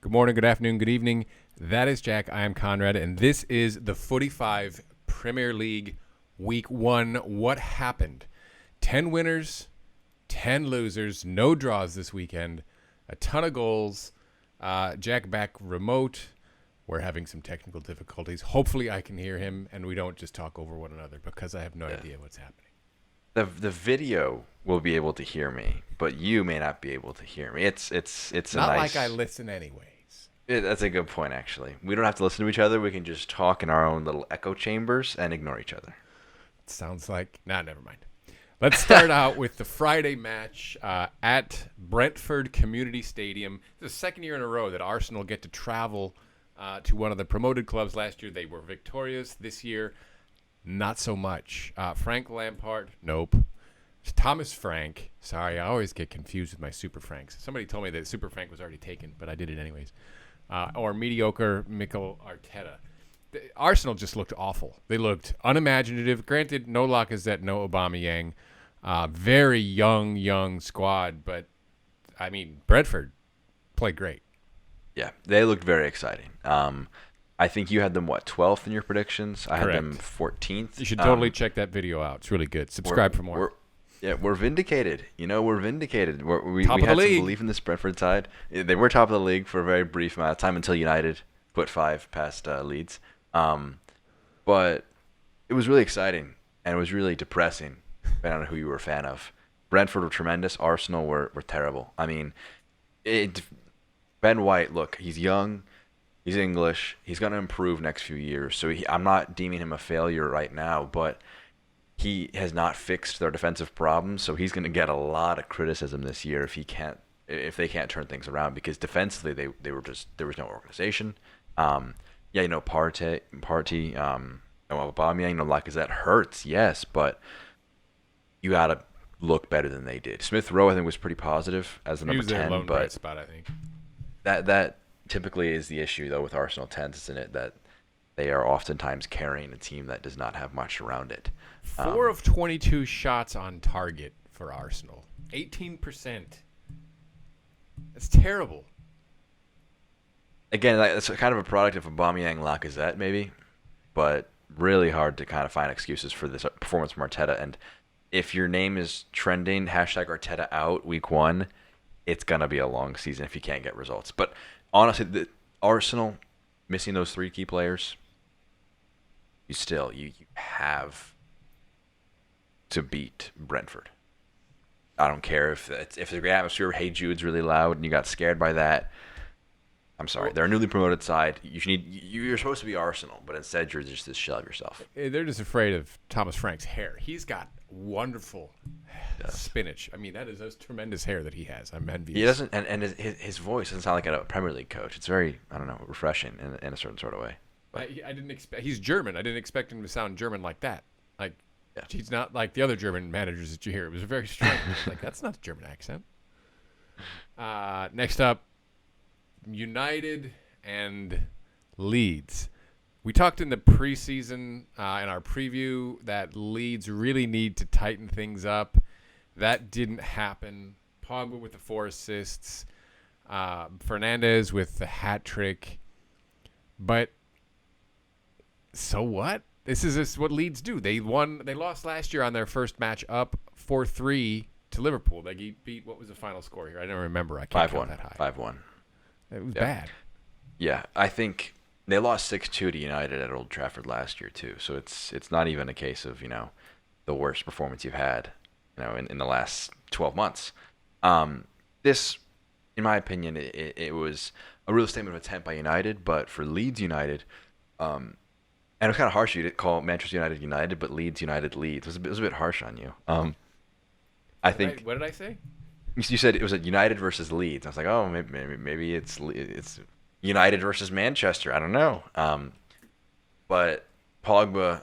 Good morning, good afternoon, good evening. That is Jack. I am Conrad, and this is the Footy 5 Premier League Week 1. What happened? 10 winners, 10 losers, no draws this weekend, a ton of goals. Jack back remote. We're having some technical difficulties. Hopefully I can hear him, and we don't just talk over one another because I have no idea what's happening. The video will be able to hear me, but you may not be able to hear me. It's Not a like nice. I listen anyways. That's a good point, actually. We don't have to listen to each other. We can just talk in our own little echo chambers and ignore each other. Sounds like... never mind. Let's start out with the Friday match at Brentford Community Stadium. It's the second year in a row that Arsenal get to travel to one of the promoted clubs. Last year they were victorious. This year, not so much. Frank Lampard, nope. Thomas Frank, sorry, I always get confused with my Super Franks. Somebody told me that Super Frank was already taken, but I did it anyways. Or mediocre Mikel Arteta. Arsenal just looked awful. They looked unimaginative. Granted, no Lacazette, no Aubameyang. Very young squad, but, I mean, Brentford played great. Yeah, they looked very exciting. I think you had them, 12th in your predictions? I Correct. had them 14th. You should totally check that video out. It's really good. Subscribe for more. We're vindicated. We're vindicated. We Top of the had some league. belief in this Brentford side. They were top of the league for a very brief amount of time until United put 5 past Leeds. But it was really exciting, and it was really depressing, depending on who you were a fan of. Brentford were tremendous. Arsenal were terrible. I mean, Ben White, look, he's young. He's English. He's going to improve next few years. So I'm not deeming him a failure right now, but he has not fixed their defensive problems, so he's going to get a lot of criticism this year if they can't turn things around, because defensively there was no organization. Partey, Aubameyang, Lacazette hurts, yes, but you got to look better than they did. Smith Rowe, I think, was pretty positive as the number 10, their lone but bright spot, I think. that typically is the issue though with Arsenal 10s, isn't it? That they are oftentimes carrying a team that does not have much around it. 4 of 22 shots on target for Arsenal. 18%. That's terrible. Again, that's kind of a product of Aubameyang, Lacazette, maybe, but really hard to kind of find excuses for this performance from Arteta. And if your name is trending, #Arteta out week 1, it's going to be a long season if you can't get results. But honestly, the Arsenal missing those 3 key players, you have to beat Brentford. I don't care if the atmosphere, Hey Jude's really loud and you got scared by that. I'm sorry, they're a newly promoted side. You're supposed to be Arsenal, but instead you're just this shell of yourself. They're just afraid of Thomas Frank's hair. He's got wonderful spinach. I mean, that's tremendous hair that he has. I'm envious. He doesn't, and his voice doesn't sound like a Premier League coach. It's very, I don't know, refreshing in a certain sort of way. I didn't expect. He's German. I didn't expect him to sound German like that. He's not like the other German managers that you hear. It was very strange. That's not a German accent. Next up, United and Leeds. We talked in the preseason in our preview that Leeds really need to tighten things up. That didn't happen. Pogba with the 4 assists. Fernandez with the hat trick. But so what? This is what Leeds do. They lost last year on their first match up 4-3 to Liverpool. They beat, what was the final score here? I don't remember. I can't count that high. 5-1. It was bad. Yeah, I think they lost 6-2 to United at Old Trafford last year too. So it's not even a case of, the worst performance you've had, in the last 12 months. This, in my opinion, it was a real statement of intent by United, but for Leeds United, and it was kind of harsh you to call Manchester United United, but Leeds United Leeds. It was a bit harsh on you. I think. What did I say? You said it was a United versus Leeds. I was like, oh, maybe it's United versus Manchester. I don't know. But Pogba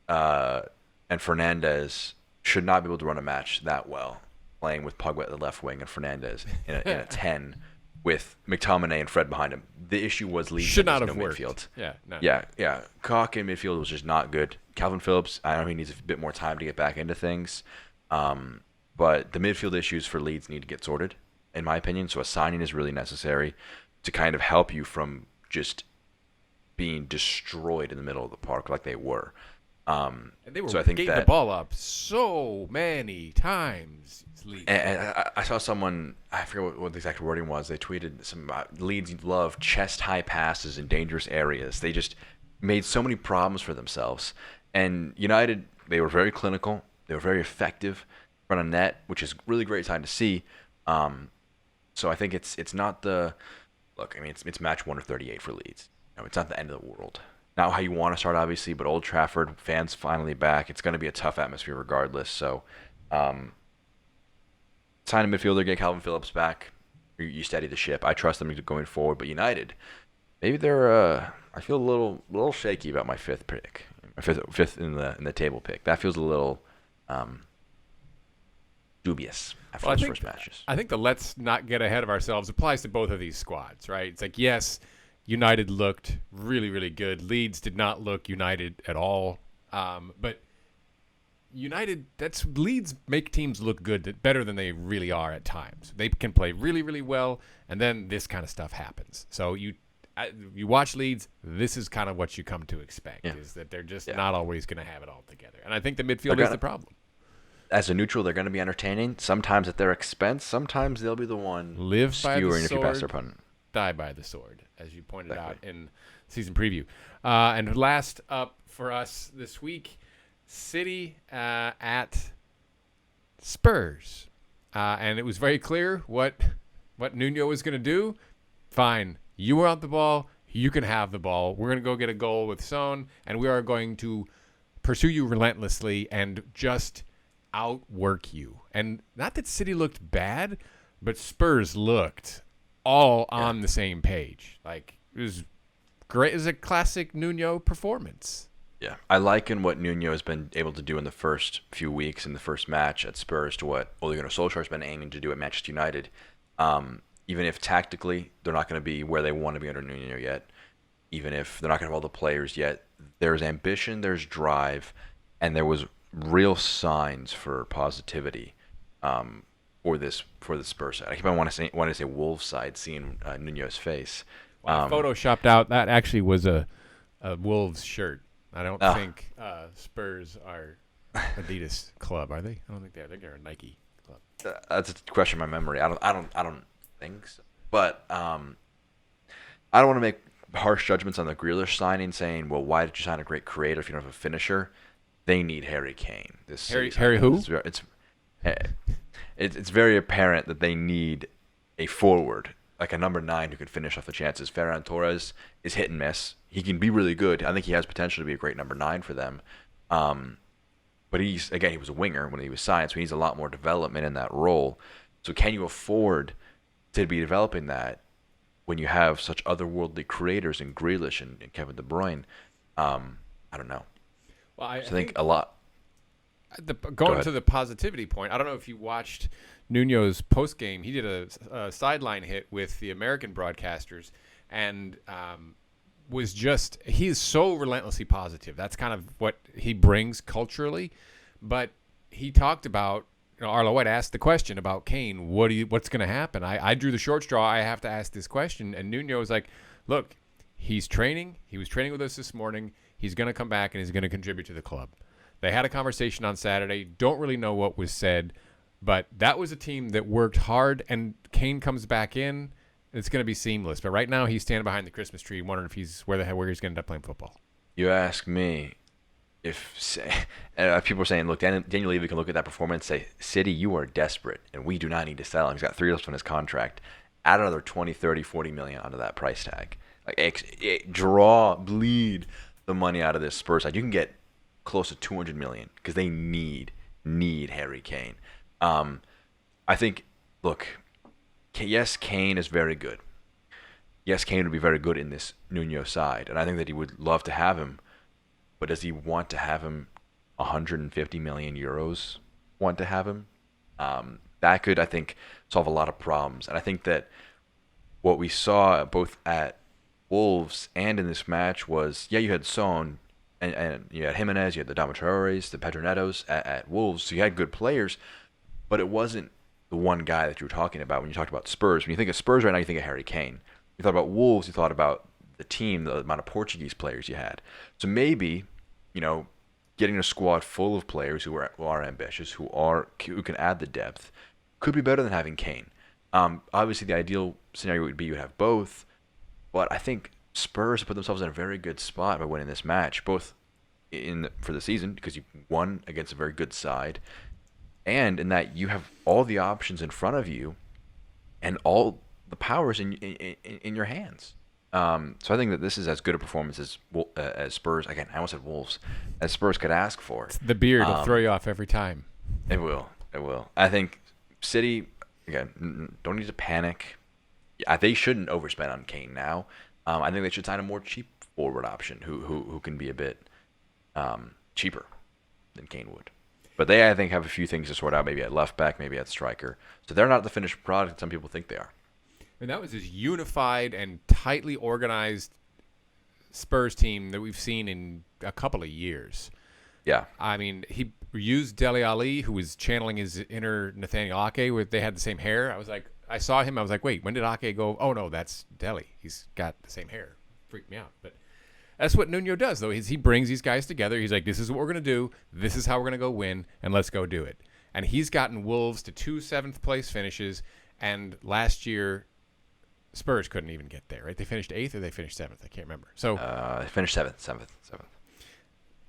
and Fernandez should not be able to run a match that well, playing with Pogba at the left wing and Fernandez in a 10 with McTominay and Fred behind him. The issue was Leeds should not have worked. Midfield. Yeah, no. Yeah. Koch in midfield was just not good. Calvin Phillips, I know he needs a bit more time to get back into things. But the midfield issues for Leeds need to get sorted, in my opinion. So a signing is really necessary. to kind of help you from just being destroyed in the middle of the park like they were. And they were So I think gave the that ball up so many times. and I saw someone, I forget what the exact wording was. They tweeted some Leeds love chest high passes in dangerous areas. They just made so many problems for themselves. And United, they were very clinical. They were very effective in front of net, which is really great sign to see. So I think it's not the look. I mean, it's match 138 for Leeds. It's not the end of the world. Not how you want to start, obviously, but Old Trafford, fans finally back. It's going to be a tough atmosphere regardless. So, sign a midfielder, get Calvin Phillips back. You steady the ship. I trust them going forward. But United, maybe they're. I feel a little shaky about my fifth pick, my fifth in the table pick. That feels a little dubious after those first matches. I think the let's not get ahead of ourselves applies to both of these squads, right? It's like, yes, United looked really, really good. Leeds did not look United at all. But United, Leeds make teams look good, better than they really are at times. They can play really, really well, and then this kind of stuff happens. So you watch Leeds, this is kind of what you come to expect, is that they're just not always going to have it all together. And I think the midfield is the problem. As a neutral, they're going to be entertaining, sometimes at their expense. Sometimes they'll be the one skewering if you pass their opponent. Die by the sword, as you pointed out in season preview. And last up for us this week, City at Spurs. And it was very clear what Nuno was going to do. Fine, you want the ball, you can have the ball. We're going to go get a goal with Son, and we are going to pursue you relentlessly and just outwork you. And not that City looked bad, but Spurs looked all on the same page. Like, it was great. It was a classic Nuno performance. Yeah, I liken what Nuno has been able to do in the first few weeks in the first match at Spurs to what Ole Gunnar Solskjaer has been aiming to do at Manchester United. Even if tactically they're not going to be where they want to be under Nuno yet, even if they're not going to have all the players yet, there's ambition, there's drive, and there was real signs for positivity for the Spurs side. I keep on wanting to say Wolves side, seeing Nuno's face. Photoshopped out. That actually was a Wolves shirt. I don't think Spurs are Adidas club, are they? I don't think they are. I think they're a Nike club. That's a question of my memory. I don't think so. But I don't want to make harsh judgments on the Grealish signing, saying, "Well, why did you sign a great creator if you don't have a finisher?" They need Harry Kane. Harry who? It's very apparent that they need a forward, like a number 9 who can finish off the chances. Ferran Torres is hit and miss. He can be really good. I think he has potential to be a great number 9 for them. But he was a winger when he was signed, so he needs a lot more development in that role. So can you afford to be developing that when you have such otherworldly creators in Grealish and Kevin De Bruyne? I don't know. Well, I think a lot. Going to the positivity point, I don't know if you watched Nuno's post game. He did a sideline hit with the American broadcasters, and he is so relentlessly positive. That's kind of what he brings culturally. But he talked about, Arlo White asked the question about Kane. What's going to happen? I drew the short straw. I have to ask this question, and Nuno was like, "Look, he's training. He was training with us this morning. He's going to come back and he's going to contribute to the club." They had a conversation on Saturday. Don't really know what was said, but that was a team that worked hard, and Kane comes back in. It's going to be seamless. But right now he's standing behind the Christmas tree wondering if he's where he's going to end up playing football. You ask me if people are saying, look, Daniel Levy can look at that performance and say, City, you are desperate, and we do not need to sell him. He's got 3 years on his contract. Add another 20, 30, 40 million onto that price tag. Bleed the money out of this Spurs side. You can get close to 200 million because they need Harry Kane. I think, look, yes, Kane is very good. Yes, Kane would be very good in this Nuno side, and I think that he would love to have him. But does he want to have him 150 million euros? Want to have him? That could, I think, solve a lot of problems. And I think that what we saw both at Wolves and in this match was, you had Son, and you had Jimenez, you had the Adama Traores, the Pedro Netos at Wolves, so you had good players, but it wasn't the one guy that you were talking about when you talked about Spurs. When you think of Spurs right now, you think of Harry Kane. You thought about Wolves. You thought about the team, the amount of Portuguese players you had. So maybe, you know, getting a squad full of players who are ambitious, who can add the depth, could be better than having Kane. Obviously, the ideal scenario would be you would have both, but I think Spurs put themselves in a very good spot by winning this match, both for the season because you won against a very good side, and in that you have all the options in front of you, and all the powers in your hands. So I think that this is as good a performance as Spurs. Again, I almost said Wolves, as Spurs could ask for. The beard will throw you off every time. It will. It will. I think City, again, don't need to panic. They shouldn't overspend on Kane now. I think they should sign a more cheap forward option who can be a bit cheaper than Kane would. But they, I think, have a few things to sort out, maybe at left back, maybe at striker. So they're not the finished product that some people think they are. And that was this unified and tightly organized Spurs team that we've seen in a couple of years. Yeah. I mean, he used Dele Alli, who was channeling his inner Nathaniel Ake, where they had the same hair. I saw him. I was like, wait, when did Ake go? Oh, no, that's Dele. He's got the same hair. Freaked me out. But that's what Nuno does, though. He brings these guys together. He's like, this is what we're going to do. This is how we're going to go win, and let's go do it. And he's gotten Wolves to 2 7th-place finishes, and last year Spurs couldn't even get there, right? They finished 8th or they finished 7th. I can't remember. So they finished 7th.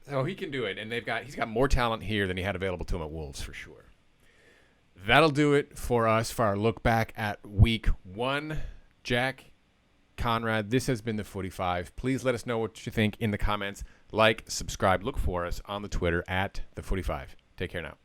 So he can do it, and he's got more talent here than he had available to him at Wolves for sure. That'll do it for us for our look back at week 1. Jack, Conrad, this has been the Footy 5. Please let us know what you think in the comments. Like, subscribe, look for us on the Twitter at the Footy 5. Take care now.